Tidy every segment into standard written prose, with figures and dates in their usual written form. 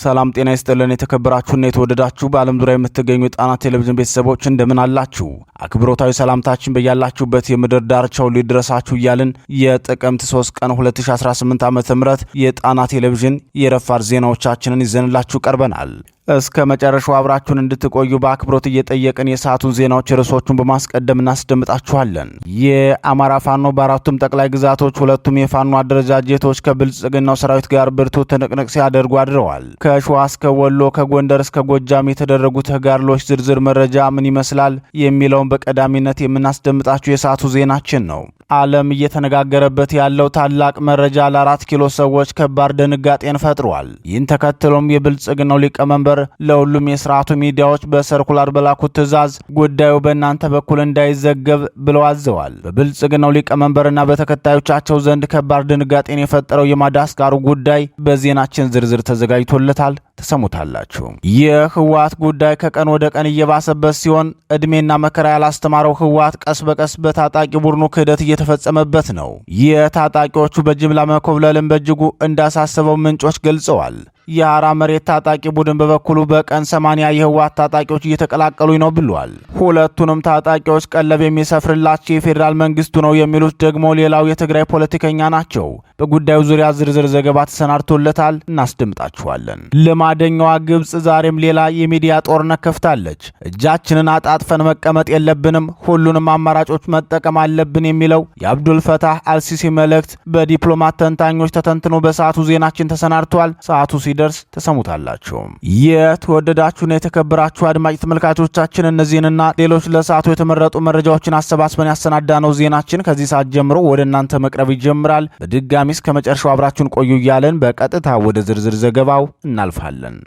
ሰላም ጤና ይስጥልን። የተከበራችሁና የተወደዳችሁ በዓለም ዙሪያ የምትገኙ ጣና ቴሌቪዥን ቤተሰቦች እንደምን አላችሁ? አክብሮታዊ ሰላምታችን በያላችሁበት የምድር ዳርቻው ሊድረሳችሁ እያልን የጥቅምት 3 ቀን 2018 ዓ.ም የጣና ቴሌቪዥን የረፋድ ዜናዎቻችንን ይዘንላችሁ ቀርበናል። እስከ መጨረሻው አብራችሁን እንድትቆዩ በአክብሮት እየጠየቅን የሰዓቱን ዜናዎች ርዕሶቹን በማስቀደም እናስደምጣችኋለን። የአማራ ፋኖ በአራቱም ጠቅላይ ግዛቶች ሁለቱም የፋኖ አደረጃጀቶች ከብልጽግናው ሰራዊት ጋር ብርቱ ትንቅንቅ ሲያደርጉ አድረዋል። ከሸዋ እስከ ወሎ ከጎንደር እስከ ጎጃም የተደረጉ ተጋድሎች ዝርዝር መረጃ ምን ይመስላል የሚለውን በቀዳሚነት የምናስደምጣችሁ የሰዓቱ ዜናችን ነው። ዓለም እየተነጋገረበት ያለው ታላቅ መረጃ ለ4 ኪሎ ሰዎች ከባድ ድንጋጤን ፈጥሯል። ይህን ተከትሎም የብልጽግናው ሊቀመንበር ለሁሉም የስርዓቱ ሚዲያዎች በሰርኩላር በላኩት ትዕዛዝ ጉዳዩ በእናንተ በኩል እንዳይዘገብ ብለው አዘዋል። በብልጽግናው ሊቀመንበርና በተከታዮቻቸው ዘንድ ከባድ ድንጋጤን የፈጠረው የማዳስካሩ ጉዳይ በዜናችን ዝርዝር ተዘጋጅቶለታል፣ ተሰሙታላችሁ። የህወሓት ጉዳይ ከቀን ወደ ቀን እየባሰበት ሲሆን እድሜና መከራ ያላስተማረው ህወሓት ቀስ በቀስ በታጣቂ ቡድኑ ክህደት እየተፈጸመበት ነው። የታጣቂዎቹ በጅምላ መኮብለልን በእጅጉ እንዳሳሰበው ምንጮች ገልጸዋል። የአራ መሬት ታጣቂ ቡድን በበኩሉ በቀን 80 የህወሓት ታጣቂዎች እየተቀላቀሉኝ ነው ብሏል። ሁለቱንም ታጣቂዎች ቀለብ የሚሰፍርላቸው የፌዴራል መንግስቱ ነው የሚሉት ደግሞ ሌላው የትግራይ ፖለቲከኛ ናቸው። በጉዳዩ ዙሪያ ዝርዝር ዘገባ ተሰናድቶለታል፣ እናስደምጣችኋለን። ልማደኛዋ ግብጽ ዛሬም ሌላ የሚዲያ ጦርነት ከፍታለች። እጃችንን አጣጥፈን መቀመጥ የለብንም፣ ሁሉንም አማራጮች መጠቀም አለብን የሚለው የአብዱል ፈታህ አልሲሲ መልእክት በዲፕሎማት ተንታኞች ተተንትኖ በሰዓቱ ዜናችን ተሰናድቷል። ሰዓቱ ሲደርስ ተሰሙታላችሁ። የተወደዳችሁና የተከበራችሁ አድማጭ ተመልካቾቻችን እነዚህንና ሌሎች ለሰዓቱ የተመረጡ መረጃዎችን አሰባስበን ያሰናዳነው ዜናችን ከዚህ ሰዓት ጀምሮ ወደ እናንተ መቅረብ ይጀምራል። በድጋሚ እስከ መጨረሻው አብራችሁን ቆዩ እያለን በቀጥታ ወደ ዝርዝር ዘገባው እናልፋለን።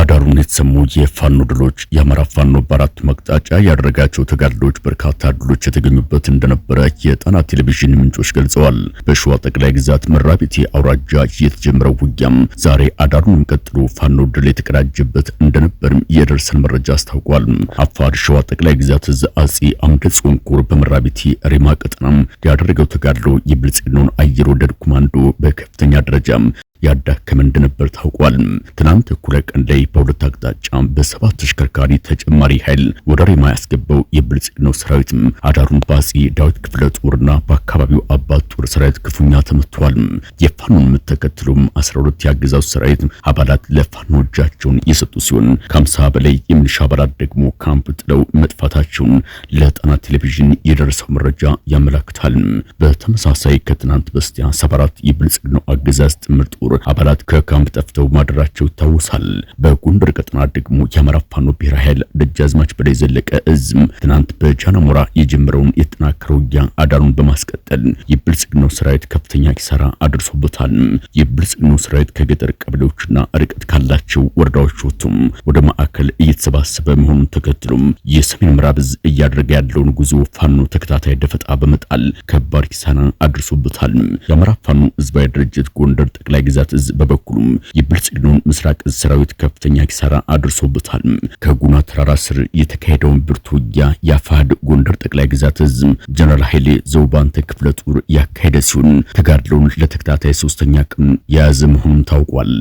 አዳሩን የተሰሙ የፋኖ ድሎች የአማራ ፋኖ በአራቱ መቅጣጫ ያደረጋቸው ተጋድሎች በርካታ ድሎች የተገኙበት እንደነበረ የጣና ቴሌቪዥን ምንጮች ገልጸዋል። በሸዋ ጠቅላይ ግዛት መራቤቴ አውራጃ የተጀመረው ውጊያም ዛሬ አዳሩን ቀጥሎ ፋኖ ድል የተቀዳጀበት እንደነበርም የደረሰን መረጃ አስታውቋል። አፋር ሸዋ ጠቅላይ ግዛት እዝ አጼ አምደ ጽዮን ኮር በመራቤቴ ሬማ ቀጠናም ያደረገው ተጋድሎ የብልጽግናውን አየር ወለድ ኮማንዶ በከፍተኛ ደረጃም ያዳከመ እንደነበር ታውቋል። ትናንት እኩለ ቀን ላይ በሁለት አቅጣጫ በሰባት ተሽከርካሪ ተጨማሪ ኃይል ወደ ሬማ ያስገባው የብልጽግናው ሰራዊት አዳሩን በአፄ ዳዊት ክፍለ ጦርና በአካባቢው አባት ጦር ሰራዊት ክፉኛ ተመቷል። የፋኖን ምት ተከትሎም 12 ያገዛዙ ሰራዊት አባላት ለፋኖ እጃቸውን የሰጡ ሲሆን ከ50 በላይ የሚሊሻ አባላት ደግሞ ካምፕ ጥለው መጥፋታቸውን ለጣና ቴሌቪዥን የደረሰው መረጃ ያመለክታል። በተመሳሳይ ከትናንት በስቲያ 74 የብልጽግናው አገዛዝ ጥምር ጦር አባላት ከካምፕ ጠፍተው ማደራቸው ይታወሳል። በጎንደር ቀጠና ደግሞ የአማራ ፋኖ ብሔራዊ ኃይል ደጃዝማች በላይ ዘለቀ እዝም ትናንት በጃናሞራ የጀመረውን የተጠናከረው ውጊያ አዳሩን በማስቀጠል የብልጽግናው ሰራዊት ከፍተኛ ኪሳራ አድርሶበታል። የብልጽግናው ሰራዊት ከገጠር ቀበሌዎችና ርቀት ካላቸው ወረዳዎች ወጥቶም ወደ ማዕከል እየተሰባሰበ መሆኑን ተከትሎም የሰሜን ምዕራብ እዝ እያደረገ ያለውን ጉዞ ፋኖ ተከታታይ ደፈጣ በመጣል ከባድ ኪሳራ አድርሶበታል። የአማራ ፋኖ ህዝባዊ ድርጅት ጎንደር ጠቅላይ ግዛት እዝ በበኩሉም የብልጽግናውን ምስራቅ እዝ ሰራዊት ከፍተኛ ኪሳራ አድርሶበታል። ከጉና ተራራ ስር የተካሄደውን ብርቱ ውጊያ የአፋሕድ ጎንደር ጠቅላይ ግዛት እዝ ጀነራል ኃይሌ ዘውባንተ ክፍለ ጦር ያካሄደ ሲሆን ተጋድሎውን ለተከታታይ 3ኛ ቀን የያዘ መሆኑን ታውቋል።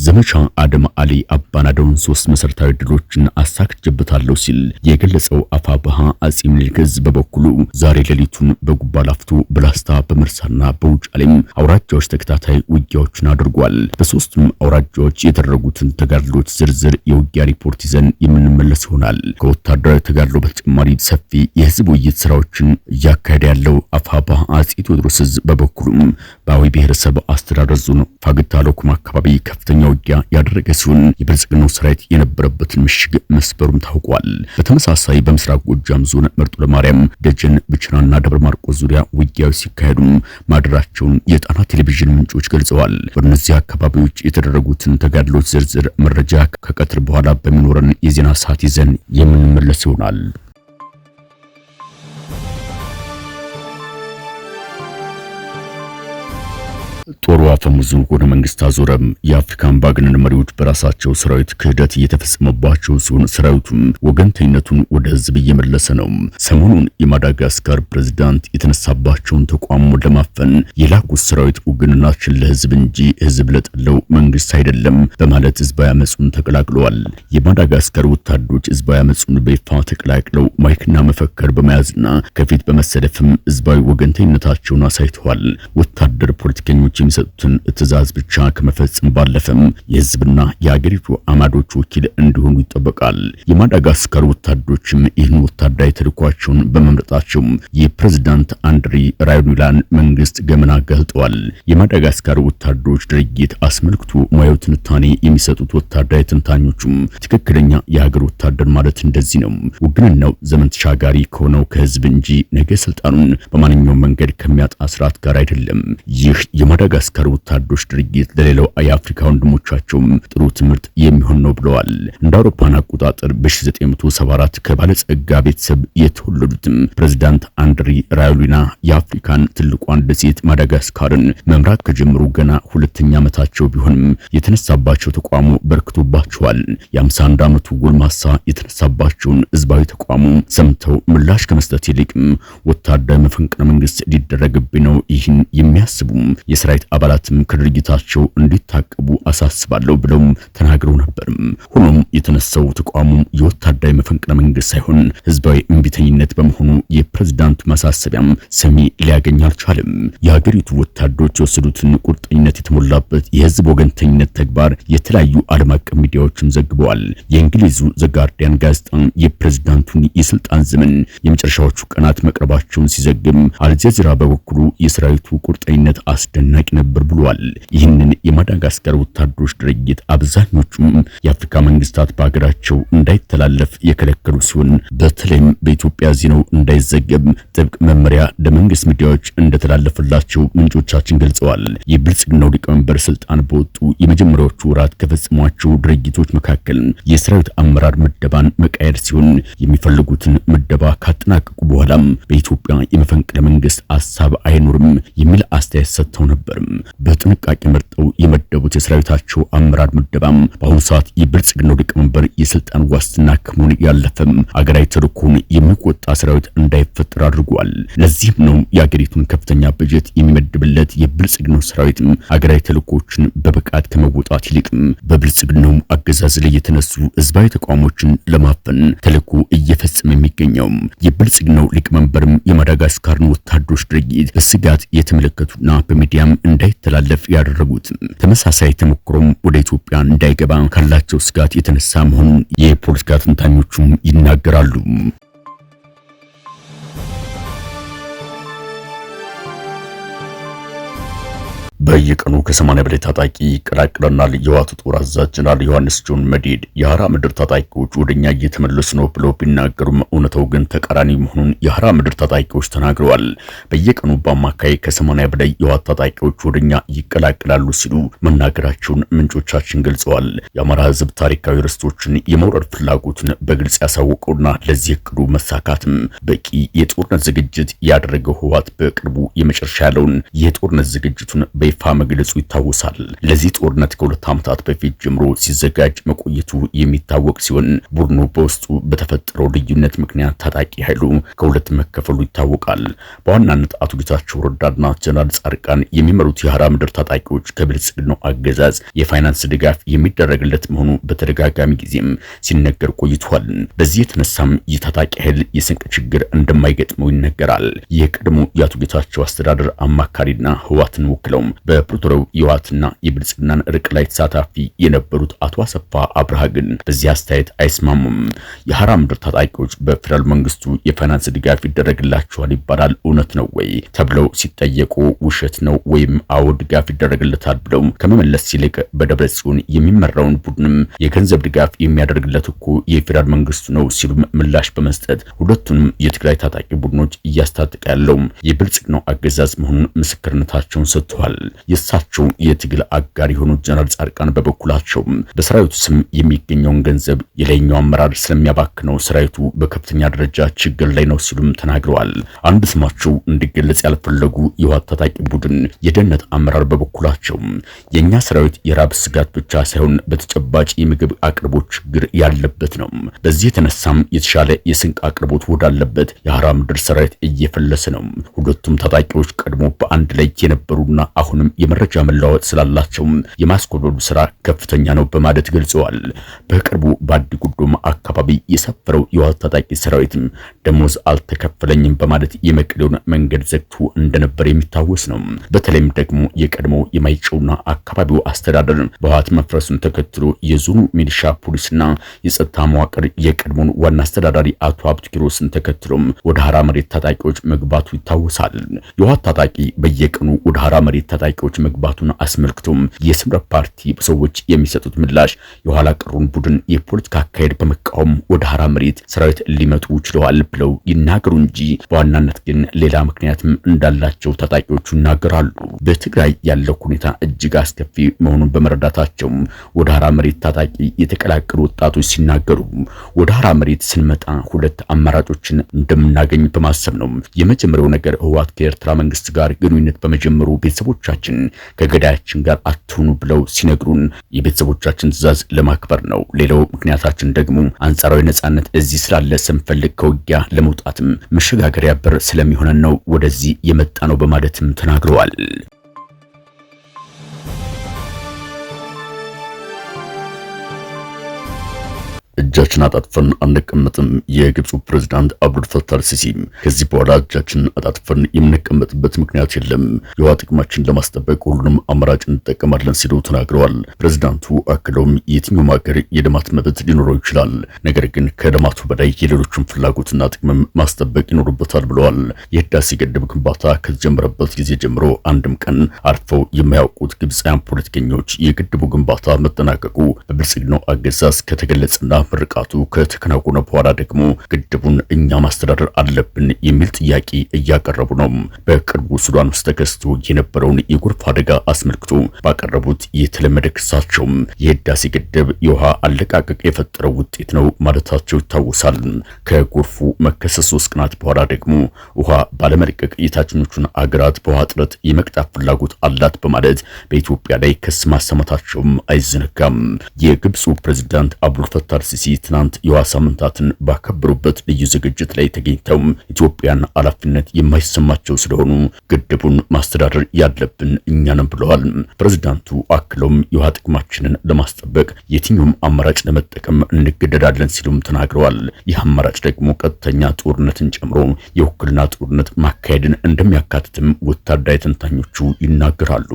ዘመቻ አደም አሊ አባናደውን 3 መሰረታዊ ድሎችን አሳክቼበታለሁ ሲል የገለጸው አፋብኃ አጼ ምኒልክ እዝ በበኩሉ ዛሬ ሌሊቱን በጉባ ላፍቶ፣ በላስታ፣ በመርሳና በውጫሌም አውራጃዎች ተከታታይ ውጊያዎችን አድርጓል። በሶስቱም አውራጃዎች የተደረጉትን ተጋድሎች ዝርዝር የውጊያ ሪፖርት ይዘን የምንመለስ ይሆናል። ከወታደራዊ ተጋድሎ በተጨማሪ ሰፊ የህዝብ ውይይት ስራዎችን እያካሄደ ያለው አፋብኃ አጼ ቴዎድሮስ እዝ በበኩሉም በአዊ ብሔረሰብ አስተዳደር ዞን ፋግታ ሎኩማ አካባቢ ከፍተኛ ውጊያ ያደረገ ሲሆን የብልጽግናው ሰራዊት የነበረበትን ምሽግ መስበሩም ታውቋል። በተመሳሳይ በምስራቅ ጎጃም ዞን መርጦ ለማርያም፣ ደጀን፣ ብቸናና ደብረ ማርቆስ ዙሪያ ውጊያዎች ሲካሄዱም ማድራቸውን የጣና ቴሌቪዥን ምንጮች ገልጸዋል። በእነዚህ አካባቢዎች የተደረጉትን ተጋድሎች ዝርዝር መረጃ ከቀትር በኋላ በሚኖረን የዜና ሰዓት ይዘን የምንመለስ ይሆናል። ጦሩ አፈሙዙ ወደ መንግስት አዞረም። የአፍሪካ አምባገነን መሪዎች በራሳቸው ሰራዊት ክህደት እየተፈጸመባቸው ሲሆን ሰራዊቱም ወገንተኝነቱን ወደ ህዝብ እየመለሰ ነው። ሰሞኑን የማዳጋስካር ፕሬዝዳንት የተነሳባቸውን ተቋም ለማፈን የላኩት ሰራዊት ውግንናችን ለህዝብ እንጂ ህዝብ ለጠለው መንግስት አይደለም በማለት ህዝባዊ አመጹን ተቀላቅለዋል። የማዳጋስካር ወታደሮች ህዝባዊ አመጹን በይፋ ተቀላቅለው ማይክና መፈክር በመያዝና ከፊት በመሰለፍም ህዝባዊ ወገንተኝነታቸውን አሳይተዋል። ወታደር ፖለቲከኞች የሚሰጡትን ትዕዛዝ ብቻ ከመፈጸም ባለፈም የህዝብና የአገሪቱ አማዶች ወኪል እንዲሆኑ ይጠበቃል። የማዳጋስካር ወታደሮችም ይህን ወታደራዊ ተልዕኳቸውን በመምረጣቸው የፕሬዝዳንት አንድሪ ራዮላን መንግስት ገመና ገልጠዋል። የማዳጋስካር ወታደሮች ድርጊት አስመልክቶ ሙያዊ ትንታኔ የሚሰጡት ወታደራዊ ተንታኞቹም ትክክለኛ የሀገር ወታደር ማለት እንደዚህ ነው፣ ውግንናው ዘመን ተሻጋሪ ከሆነው ከህዝብ እንጂ ነገ ስልጣኑን በማንኛውም መንገድ ከሚያጣ ስርዓት ጋር አይደለም። ይህ የማዳጋስካር ወታደሮች ድርጊት ለሌላው የአፍሪካ ወንድሞቻቸውም ጥሩ ትምህርት የሚሆን ነው ብለዋል። እንደ አውሮፓን አቆጣጠር በ1974 ከባለጸጋ ቤተሰብ የተወለዱትም ፕሬዝዳንት አንድሪ ራዮሊና የአፍሪካን ትልቋን ደሴት ማዳጋስካርን መምራት ከጀመሩ ገና ሁለተኛ ዓመታቸው ቢሆንም የተነሳባቸው ተቋሙ በርክቶባቸዋል። የ51 ዓመቱ ጎልማሳ የተነሳባቸውን ህዝባዊ ተቋሙ ሰምተው ምላሽ ከመስጠት ይልቅም ወታደራዊ መፈንቅለ መንግስት ሊደረግብኝ ነው ይህን የሚያስቡ የሰራዊት አባላትም ከድርጊታቸው እንዲታቀቡ አሳስባለሁ ብለው ተናግረው ነበር። ሆኖም የተነሳው ተቋሙ የወታደራዊ መፈንቅለ መንግስት ሳይሆን ህዝባዊ እምቢተኝነት በመሆኑ የፕሬዝዳንቱ ማሳሰቢያም ሰሚ ሊያገኝ አልቻለም። የሀገሪቱ ወታደሮች የወሰዱትን ቁርጠኝነት የተሞላበት የህዝብ ወገንተኝነት ተግባር የተለያዩ ዓለም አቀፍ ሚዲያዎችም ዘግበዋል። የእንግሊዙ ዘ ጋርዲያን ጋዜጣ የፕሬዝዳንቱን የስልጣን ዘመን የመጨረሻዎቹ ቀናት መቅረባቸውን ሲዘግም አልጀዚራ በበኩሉ የሰራዊቱ ቁርጠኝነት አስደናቂ ነበር ብሏል። ይህንን የማዳጋስካር ወታደሮች ድርጊት አብዛኞቹም የአፍሪካ መንግስታት በሀገራቸው እንዳይተላለፍ የከለከሉ ሲሆን በተለይም በኢትዮጵያ ዜናው እንዳይዘገብ ጥብቅ መመሪያ ለመንግስት ሚዲያዎች እንደተላለፈላቸው ምንጮቻችን ገልጸዋል። የብልጽግናው ሊቀመንበር ስልጣን በወጡ የመጀመሪያዎቹ ወራት ከፈጸሟቸው ድርጊቶች መካከል የሰራዊት አመራር ምደባን መቃየር ሲሆን የሚፈልጉትን ምደባ ካጠናቀቁ በኋላም በኢትዮጵያ የመፈንቅለ መንግስት ሐሳብ አይኖርም የሚል አስተያየት ሰጥተው ነበር። በጥንቃቄ መርጠው የመደቡት የሰራዊታቸው አመራር ምደባም በአሁኑ ሰዓት የብልጽግናው ሊቀመንበር የስልጣን ዋስትና ከመሆን ያለፈም አገራዊ ተልዕኮን የሚቆጣ ሰራዊት እንዳይፈጠር አድርጓል። ለዚህም ነው የአገሪቱን ከፍተኛ በጀት የሚመድብለት የብልጽግናው ሰራዊት አገራዊ ተልዕኮችን በብቃት ከመወጣት ይልቅም በብልጽግናው አገዛዝ ላይ የተነሱ ህዝባዊ ተቋሞችን ለማፈን ተልዕኮ እየፈጸመ የሚገኘው። የብልጽግናው ሊቀመንበርም የማዳጋስካርን ወታደሮች ድርጊት በስጋት የተመለከቱና በሚዲያም እንዳይተላለፍ ያደረጉት ተመሳሳይ ተሞክሮም ወደ ኢትዮጵያ እንዳይገባ ካላቸው ስጋት የተነሳ መሆኑን የፖለቲካ ተንታኞቹም ይናገራሉ። በየቀኑ ከ80 በላይ ታጣቂ ይቀላቀለናል። የዋቱ ጦር አዛዥ ጀነራል ዮሐንስ ጆን መዲድ የሐራ ምድር ታጣቂዎች ወደኛ እየተመለሱ ነው ብለው ቢናገሩም እውነታው ግን ተቃራኒ መሆኑን የሐራ ምድር ታጣቂዎች ተናግረዋል። በየቀኑ በአማካይ ከ80 በላይ የዋት ታጣቂዎች ወደኛ ይቀላቀላሉ ሲሉ መናገራቸውን ምንጮቻችን ገልጸዋል። የአማራ ህዝብ ታሪካዊ ርስቶችን የመውረድ ፍላጎትን በግልጽ ያሳወቀውና ለዚህ እቅዱ መሳካትም በቂ የጦርነት ዝግጅት ያደረገው ህወሓት በቅርቡ የመጨረሻ ያለውን የጦርነት ዝግጅቱን በይፋ መግለጹ ይታወሳል። ለዚህ ጦርነት ከሁለት ዓመታት በፊት ጀምሮ ሲዘጋጅ መቆየቱ የሚታወቅ ሲሆን ቡድኑ በውስጡ በተፈጠረው ልዩነት ምክንያት ታጣቂ ኃይሉ ከሁለት መከፈሉ ይታወቃል። በዋናነት አቶ ጌታቸው ረዳና ጀነራል ጻድቃን የሚመሩት የሐራ ምድር ታጣቂዎች ከብልጽግናው አገዛዝ የፋይናንስ ድጋፍ የሚደረግለት መሆኑ በተደጋጋሚ ጊዜም ሲነገር ቆይቷል። በዚህ የተነሳም የታጣቂ ኃይል የስንቅ ችግር እንደማይገጥመው ይነገራል። የቀድሞ የአቶ ጌታቸው አስተዳደር አማካሪና ህወሓትን ወክለው በፕሪቶሪያው የህወሓትና የብልጽግናን እርቅ ላይ ተሳታፊ የነበሩት አቶ አሰፋ አብርሃ ግን በዚህ አስተያየት አይስማሙም። የሐራ ምድር ታጣቂዎች በፌደራል መንግስቱ የፋይናንስ ድጋፍ ይደረግላቸዋል ይባላል፣ እውነት ነው ወይ ተብለው ሲጠየቁ ውሸት ነው ወይም አዎ ድጋፍ ይደረግለታል ብለው ከመመለስ ይልቅ በደብረ ጽዮን የሚመራውን ቡድንም የገንዘብ ድጋፍ የሚያደርግለት እኮ የፌደራል መንግስቱ ነው ሲሉ ምላሽ በመስጠት ሁለቱንም የትግራይ ታጣቂ ቡድኖች እያስታጠቀ ያለው የብልጽግናው አገዛዝ መሆኑን ምስክርነታቸውን ሰጥተዋል። የእሳቸው የትግል አጋር የሆኑት ጀነራል ጻድቃን በበኩላቸው በሰራዊቱ ስም የሚገኘውን ገንዘብ የላይኛው አመራር ስለሚያባክነው ሰራዊቱ በከፍተኛ ደረጃ ችግር ላይ ነው ሲሉም ተናግረዋል። አንድ ስማቸው እንዲገለጽ ያልፈለጉ የህወሓት ታጣቂ ቡድን የደህንነት አመራር በበኩላቸው የኛ ሰራዊት የራብ ስጋት ብቻ ሳይሆን በተጨባጭ የምግብ አቅርቦት ችግር ያለበት ነው። በዚህ የተነሳም የተሻለ የስንቅ አቅርቦት ወዳለበት የሐራ ምድር ሰራዊት እየፈለሰ ነው። ሁለቱም ታጣቂዎች ቀድሞ በአንድ ላይ የነበሩና አሁንም የመረጃ መለዋወጥ ስላላቸው የማስኮብለሉ ስራ ከፍተኛ ነው በማለት ገልጸዋል። በቅርቡ በአዲ ጉዶም አካባቢ የሰፈረው የህወሓት ታጣቂ ሰራዊት ደሞዝ አልተከፈለኝም በማለት የመቀሌውን መንገድ ዘግቶ እንደነበር የሚታወስ ነው። በተለይም ደግሞ የቀድሞው የማይጨውና አካባቢው አስተዳደር በህወሓት መፍረሱን ተከትሎ የዞኑ ሚሊሻ ፖሊስና የጸጥታ መዋቅር የቀድሞውን ዋና አስተዳዳሪ አቶ ሀብቱ ኪሮስን ተከትሎም ወደ ሐራ መሬት ታጣቂዎች መግባቱ ይታወሳል። የህወሓት ታጣቂ በየቀኑ ወደ ሐራ መሬት ታጣቂዎች መግባቱን አስመልክቶም የስምረት ፓርቲ ሰዎች የሚሰጡት ምላሽ የኋላ ቀሩን ቡድን የፖለቲካ አካሄድ በመቃወም ወደ ሐራ መሬት ሰራዊት ሊመጡ ችለዋል ብለው ይናገሩ እንጂ በዋናነት ግን ሌላ ምክንያትም እንዳላቸው ታጣቂዎቹ ይናገራሉ። በትግራይ ያለው ሁኔታ እጅግ አስከፊ መሆኑን በመረዳታቸው ወደ ሐራ መሬት ታጣቂ የተቀላቀሉ ወጣቶች ሲናገሩ ወደ ሐራ መሬት ስንመጣ ሁለት አማራጮችን እንደምናገኝ በማሰብ ነው። የመጀመሪያው ነገር ህወሓት ከኤርትራ መንግስት ጋር ግንኙነት በመጀመሩ ቤተሰቦቻችን ከገዳያችን ጋር አትሁኑ ብለው ሲነግሩን የቤተሰቦቻችን ትዕዛዝ ለማክበር ነው። ሌላው ምክንያታችን ደግሞ አንጻራዊ ነጻነት እዚህ ስላለ ስንፈልግ ከውጊያ ለመውጣትም መሸጋገሪያ በር ስለሚሆነን ነው ወደዚህ የመጣ ነው በማለትም ተናግረዋል። እጃችን አጣጥፈን አንቀመጥም። የግብፁ ፕሬዝዳንት አብዱል ፈታህ አልሲሲ ከዚህ በኋላ እጃችን አጣጥፈን የምንቀመጥበት ምክንያት የለም፣ የውሃ ጥቅማችን ለማስጠበቅ ሁሉንም አማራጭ እንጠቀማለን ሲሉ ተናግረዋል። ፕሬዝዳንቱ አክለውም የትኛውም ሀገር የልማት መብት ሊኖረው ይችላል፣ ነገር ግን ከልማቱ በላይ የሌሎችን ፍላጎትና ጥቅምም ማስጠበቅ ይኖርበታል ብለዋል። የህዳሴ ግድብ ግንባታ ከተጀመረበት ጊዜ ጀምሮ አንድም ቀን አርፈው የማያውቁት ግብፃውያን ፖለቲከኞች የግድቡ ግንባታ መጠናቀቁ በብልጽግናው አገዛዝ ከተገለጸና ምርቃቱ ከተከናወነ በኋላ ደግሞ ግድቡን እኛ ማስተዳደር አለብን የሚል ጥያቄ እያቀረቡ ነው። በቅርቡ ሱዳን ውስጥ ተከስቶ የነበረውን የጎርፍ አደጋ አስመልክቶ ባቀረቡት የተለመደ ክሳቸው የህዳሴ ግድብ የውሃ አለቃቀቅ የፈጠረው ውጤት ነው ማለታቸው ይታወሳል። ከጎርፉ መከሰት 3 ቀናት በኋላ ደግሞ ውሃ ባለመልቀቅ የታችኞቹን አገራት በውሃ እጥረት የመቅጣት ፍላጎት አላት በማለት በኢትዮጵያ ላይ ክስ ማሰማታቸውም አይዘነጋም። የግብፁ ፕሬዝዳንት አብዱል ፈታህ አልሲሲ ትናንት የውሃ ሳምንታትን ባከበሩበት ልዩ ዝግጅት ላይ ተገኝተው ኢትዮጵያን ኃላፊነት የማይሰማቸው ስለሆኑ ግድቡን ማስተዳደር ያለብን እኛንም ብለዋል። ፕሬዝዳንቱ አክለውም የውሃ ጥቅማችንን ለማስጠበቅ የትኛውም አማራጭ ለመጠቀም እንገደዳለን ሲሉም ተናግረዋል። ይህ አማራጭ ደግሞ ቀጥተኛ ጦርነትን ጨምሮ የውክልና ጦርነት ማካሄድን እንደሚያካትትም ወታደራዊ ተንታኞቹ ይናገራሉ።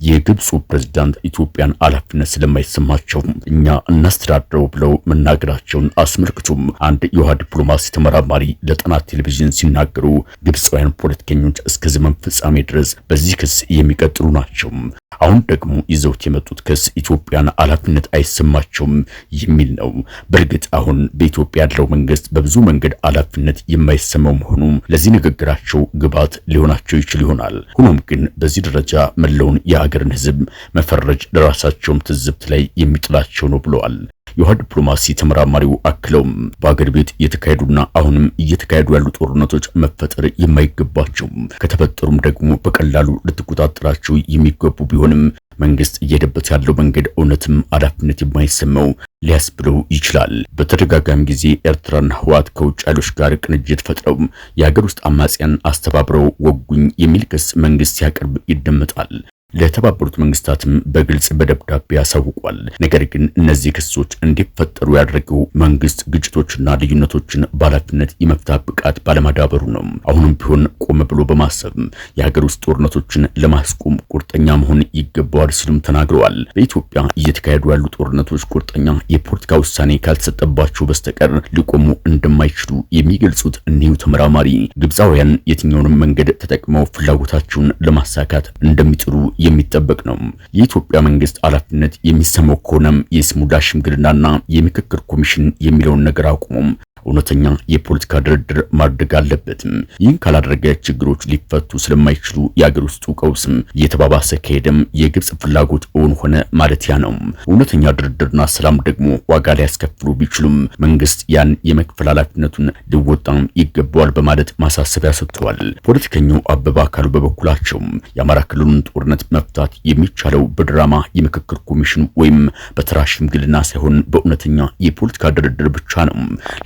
የግብፁ ፕሬዝዳንት ኢትዮጵያን ኃላፊነት ስለማይሰማቸው እኛ እናስተዳድረው ብለው መናገራቸውን አስመልክቶም አንድ የውሃ ዲፕሎማሲ ተመራማሪ ለጣና ቴሌቪዥን ሲናገሩ ግብፃውያን ፖለቲከኞች እስከ ዘመን ፍጻሜ ድረስ በዚህ ክስ የሚቀጥሉ ናቸው። አሁን ደግሞ ይዘውት የመጡት ክስ ኢትዮጵያን ኃላፊነት አይሰማቸውም የሚል ነው። በእርግጥ አሁን በኢትዮጵያ ያለው መንግስት በብዙ መንገድ ኃላፊነት የማይሰማው መሆኑ ለዚህ ንግግራቸው ግብዓት ሊሆናቸው ይችል ይሆናል። ሆኖም ግን በዚህ ደረጃ መላውን የሀገርን ሕዝብ መፈረጅ ለራሳቸውም ትዝብት ላይ የሚጥላቸው ነው ብለዋል። የውሃ ዲፕሎማሲ ተመራማሪው አክለውም በአገር ቤት የተካሄዱና አሁንም እየተካሄዱ ያሉ ጦርነቶች መፈጠር የማይገባቸው ከተፈጠሩም ደግሞ በቀላሉ ልትቆጣጠራቸው የሚገቡ ቢሆንም መንግስት እየሄደበት ያለው መንገድ እውነትም ኃላፊነት የማይሰማው ሊያስብለው ይችላል። በተደጋጋሚ ጊዜ ኤርትራና ህወሓት ከውጭ ኃይሎች ጋር ቅንጅት ፈጥረው የሀገር ውስጥ አማጽያን አስተባብረው ወጉኝ የሚል ክስ መንግስት ሲያቀርብ ይደመጣል። ለተባበሩት መንግስታትም በግልጽ በደብዳቤ ያሳውቋል። ነገር ግን እነዚህ ክሶች እንዲፈጠሩ ያደረገው መንግስት ግጭቶችና ልዩነቶችን በኃላፊነት የመፍታት ብቃት ባለማዳበሩ ነው። አሁንም ቢሆን ቆም ብሎ በማሰብ የሀገር ውስጥ ጦርነቶችን ለማስቆም ቁርጠኛ መሆን ይገባዋል ሲሉም ተናግረዋል። በኢትዮጵያ እየተካሄዱ ያሉ ጦርነቶች ቁርጠኛ የፖለቲካ ውሳኔ ካልተሰጠባቸው በስተቀር ሊቆሙ እንደማይችሉ የሚገልጹት እኒሁ ተመራማሪ ግብፃውያን የትኛውንም መንገድ ተጠቅመው ፍላጎታቸውን ለማሳካት እንደሚጥሩ የሚጠበቅ ነው። የኢትዮጵያ መንግስት ኃላፊነት የሚሰማው ከሆነም የስሙዳ ሽምግልናና የምክክር ኮሚሽን የሚለውን ነገር አቁሞም እውነተኛ የፖለቲካ ድርድር ማድረግ አለበትም። ይህን ካላደረገ ችግሮች ሊፈቱ ስለማይችሉ የአገር ውስጡ ቀውስም እየተባባሰ ከሄደም የግብጽ ፍላጎት እውን ሆነ ማለት ያ ነው። እውነተኛ ድርድርና ሰላም ደግሞ ዋጋ ሊያስከፍሉ ቢችሉም መንግስት ያን የመክፈል ኃላፊነቱን ሊወጣም ይገባዋል በማለት ማሳሰቢያ ሰጥተዋል። ፖለቲከኛው አበባ አካሉ በበኩላቸው የአማራ ክልሉን ጦርነት መፍታት የሚቻለው በድራማ የምክክር ኮሚሽን ወይም በተራ ሽምግልና ሳይሆን በእውነተኛ የፖለቲካ ድርድር ብቻ ነው።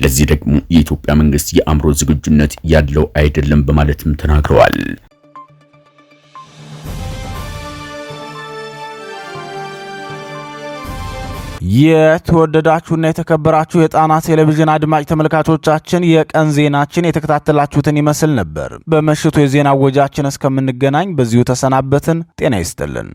ለዚህ ደግሞ የኢትዮጵያ መንግስት የአእምሮ ዝግጁነት ያለው አይደለም በማለትም ተናግረዋል። የተወደዳችሁና የተከበራችሁ የጣና ቴሌቪዥን አድማጭ ተመልካቾቻችን የቀን ዜናችን የተከታተላችሁትን ይመስል ነበር። በምሽቱ የዜና ወጃችን እስከምንገናኝ በዚሁ ተሰናበትን። ጤና ይስጥልን።